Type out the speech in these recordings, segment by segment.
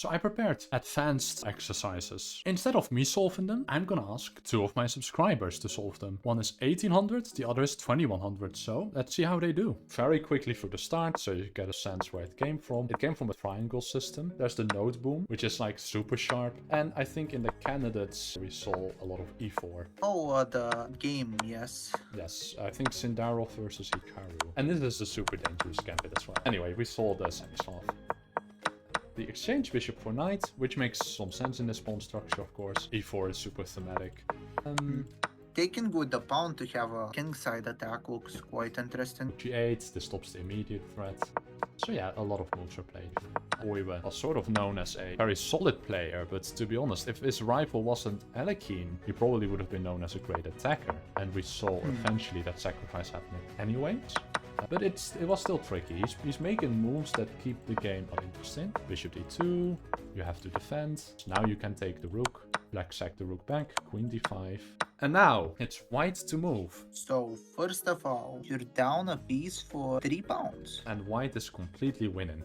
So I prepared advanced exercises. Instead of me solving them, I'm gonna ask 2 of my subscribers to solve them. One is 1800, the other is 2100, so let's see how they do. Very quickly through the start, so you get a sense where it came from. It came from a triangle system. There's the node boom, which is like super sharp. And I think in the candidates, we saw a lot of e4. Oh, the game, yes. Yes, I think Sindarov versus Hikaru. And this is a super dangerous gambit as well. Anyway, we saw the semi-solve. The exchange bishop for knight, which makes some sense in this pawn structure, of course. e4 is super thematic. Taking with the pawn to have a kingside attack looks quite interesting. g8, this stops the immediate threat. So yeah, a lot of moves are played. Oiwe was sort of known as a very solid player, but to be honest, if his rival wasn't Elekeen, he probably would have been known as a great attacker. And we saw eventually that sacrifice happening anyways. But it was still tricky. He's making moves that keep the game uninteresting. Bishop d2, you have to defend. Now you can take the rook. Black sack the rook back, queen d5. And now it's white to move. So first of all, you're down a piece for 3 pounds. And white is completely winning.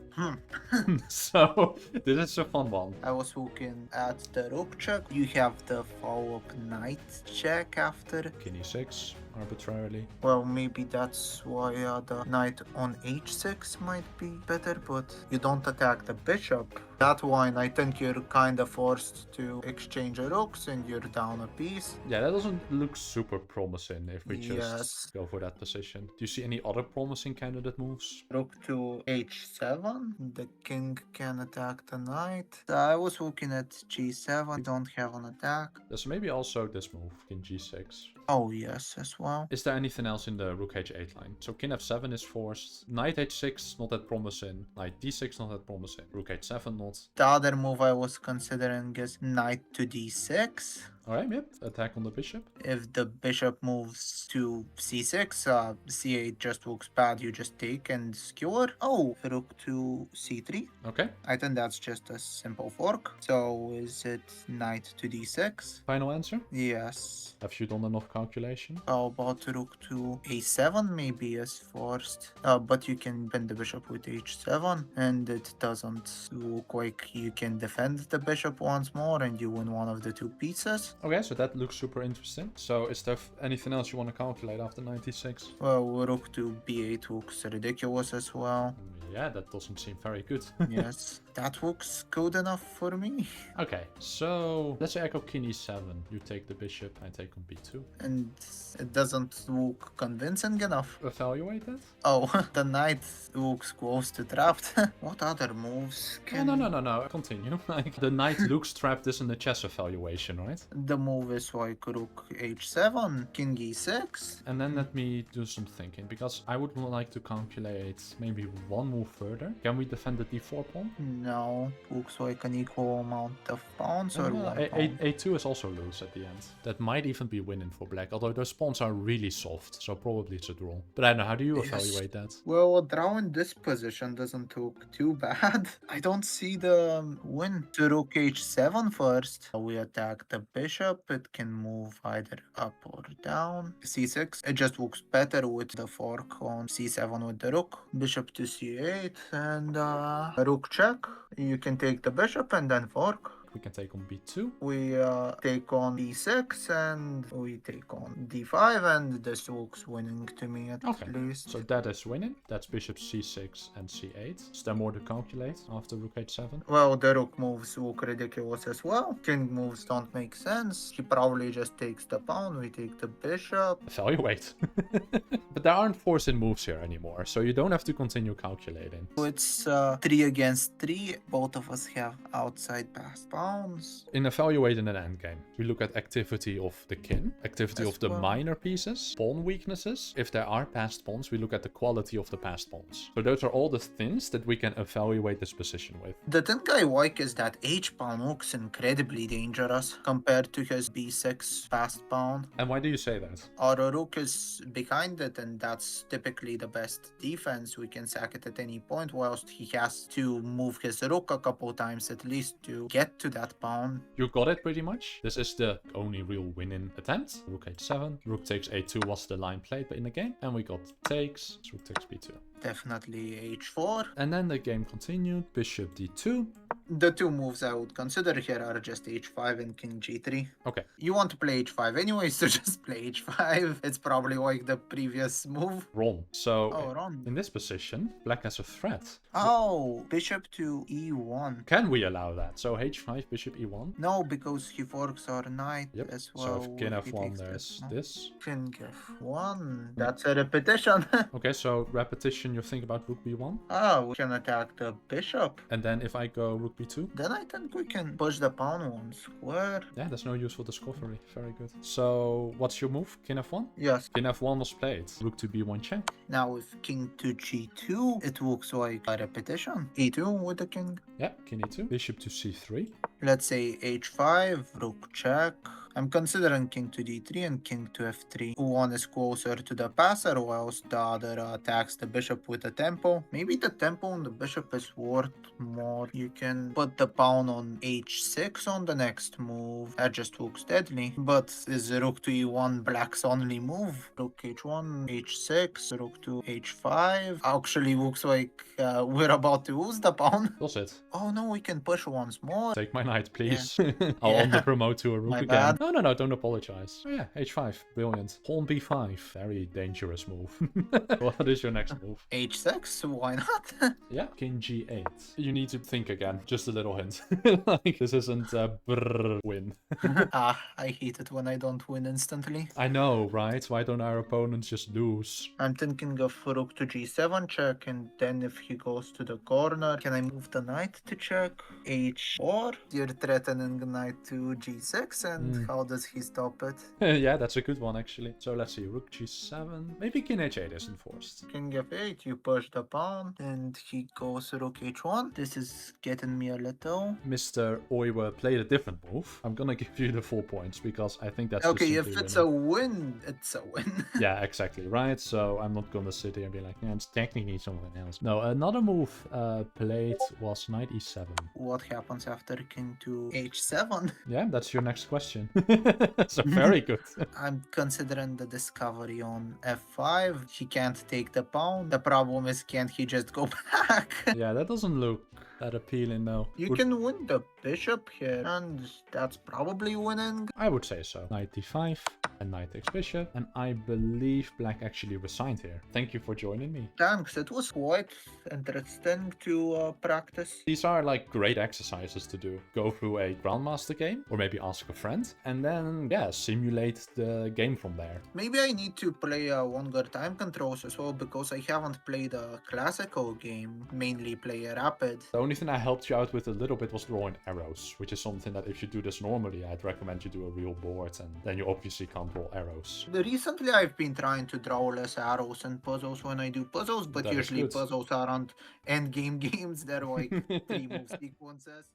So this is a fun one. I was looking at the rook check. You have the follow-up knight check after. King e6 arbitrarily. Well, maybe that's why the knight on h6 might be better, but you don't attack the bishop. That one, I think you're kind of forced to exchange rooks and you're down a piece. Yeah, that doesn't look super promising if we just Yes. go for that position. Do you see any other promising candidate moves? Rook to h7. The king can attack the knight. I was looking at g7. We don't have an attack. There's maybe also this move, king g6. Oh, yes, as well. Is there anything else in the rook h8 line? So king f7 is forced. Knight h6, not that promising. Knight d6, not that promising. Rook h7, not. The other move I was considering is knight to d6. Alright, yep. Attack on the bishop. If the bishop moves to c6, c8 just looks bad. You just take and skewer. Oh, rook to c3. Okay. I think that's just a simple fork. So is it knight to d6? Final answer? Yes. Have you done enough calculation? How about rook to a7 maybe is forced? But you can bend the bishop with h7 and it doesn't look like you can defend the bishop once more and you win one of the 2 pieces. Okay, so that looks super interesting. So is there anything else you want to calculate after 96? Well, rook to b8 looks ridiculous as well. Yeah, that doesn't seem very good. Yes, that looks good enough for me. Okay, so let's say I go king e7. You take the bishop, I take on b2. And it doesn't look convincing enough. Evaluate that? Oh, the knight looks close to trapped. What other moves can... No. Continue. Like, the knight looks trapped isn't a chess evaluation, right? The move is like rook h7, king e6. And then let me do some thinking, because I would like to calculate maybe one move further. Can we defend the d4 pawn? No, looks like an equal amount of pawns or one pawn. A2 is also loose at the end. That might even be winning for black, although those pawns are really soft, so probably it's a draw. But I don't know, how do you evaluate that? Well, a draw in this position doesn't look too bad. I don't see the win. To rook h7 first. We attack the bishop. It can move either up or down. c6. It just looks better with the fork on c7 with the rook. Bishop to c8 and rook check. You can take the bishop and then fork. We can take on b2. We take on d6 and we take on d5 and this looks winning to me at least. So that is winning. That's bishop c6 and c8. Is there more to calculate after rook h7? Well, the rook moves look ridiculous as well. King moves don't make sense. He probably just takes the pawn. We take the bishop. Evaluate. But there aren't forcing moves here anymore, so you don't have to continue calculating. It's 3 against 3. Both of us have outside passed pawns. In evaluating an endgame, we look at activity of the king, activity of the minor pieces, pawn weaknesses. If there are passed pawns, we look at the quality of the passed pawns. So those are all the things that we can evaluate this position with. The thing I like is that h pawn looks incredibly dangerous compared to his b6 passed pawn. And why do you say that? Our rook is behind it and that's typically the best defense. We can sack it at any point whilst he has to move his rook a couple times at least to get to that pawn. You got it pretty much. This is the only real winning attempt. Rook h7. Rook takes a2 was the line played in the game. And we got takes. Rook takes b2. Definitely h4. And then the game continued. Bishop d2. The two moves I would consider here are just h5 and king g3. Okay. You want to play h5 anyway, so just play h5. It's probably like the previous move. Wrong. So Oh, wrong. in this position, black has a threat. Oh, bishop to e1. Can we allow that? So h5, bishop e1? No, because he forks our knight Yep. as well. So if king if he f1, takes there's no. this. King f1. That's a repetition. Okay, so repetition, you think about rook b1? Ah, we can attack the bishop. And then if I go rook b2? Then I think we can push the pawn one square. Yeah, there's no use for discovery. Very good. So what's your move? King f1? Yes. King f1 was played. Rook to b1 check. Now with king to g2, it looks like a repetition. e2 with the king. Yeah, king e2. Bishop to c3. Let's say h5, rook check. I'm considering king to d3 and king to f3. One is closer to the passer, whilst the other attacks the bishop with a tempo. Maybe the tempo on the bishop is worth more. You can put the pawn on h6 on the next move. That just looks deadly. But is rook to e1 black's only move? Rook h1, h6, rook to h5. Actually looks like we're about to lose the pawn. Does it? Oh no, we can push once more. Take my knight, please. I'll Yeah. under-promote to a rook My again. bad. No, don't apologize. Oh yeah, h5. Brilliant. Pawn b5. Very dangerous move. What is your next move? h6, why not? Yeah, king g8. You need to think again. Just a little hint. Like, this isn't a brrr win. I hate it when I don't win instantly. I know, right? Why don't our opponents just lose? I'm thinking of rook to g7 check, and then if he goes to the corner, can I move the knight to check? h4? You're threatening knight to g6, and how does he stop it? Yeah, that's a good one, actually. So let's see. Rook g7. Maybe king h8 isn't forced. King f8, you push the pawn, and he goes rook h1. This is getting me a little. Mr. Oiwer played a different move. I'm gonna give you the 4 points because I think that's Okay, just if simply it's winning. a win, it's a win. Yeah, exactly, right? So I'm not gonna sit here and be like, yeah, it's technically something else. No, another move played was knight e7. What happens after king to h7? Yeah, that's your next question. So very good. I'm considering the discovery on f5. He can't take the pawn. The problem is, can't he just go back? Yeah, that doesn't look that appealing, no. You can win the bishop here, and that's probably winning. I would say so. Knight d5 and knight takes bishop. And I believe black actually resigned here. Thank you for joining me. Thanks, it was quite interesting to practice. These are like great exercises to do. Go through a Grandmaster game, or maybe ask a friend, and then, yeah, simulate the game from there. Maybe I need to play longer time controls as well, because I haven't played a classical game, mainly play a rapid. The only thing I helped you out with a little bit was drawing arrows, which is something that if you do this normally, I'd recommend you do a real board, and then you obviously can't draw arrows. Recently, I've been trying to draw less arrows and puzzles when I do puzzles, but That is usually good. puzzles aren't endgame games. They're like 3 move sequences.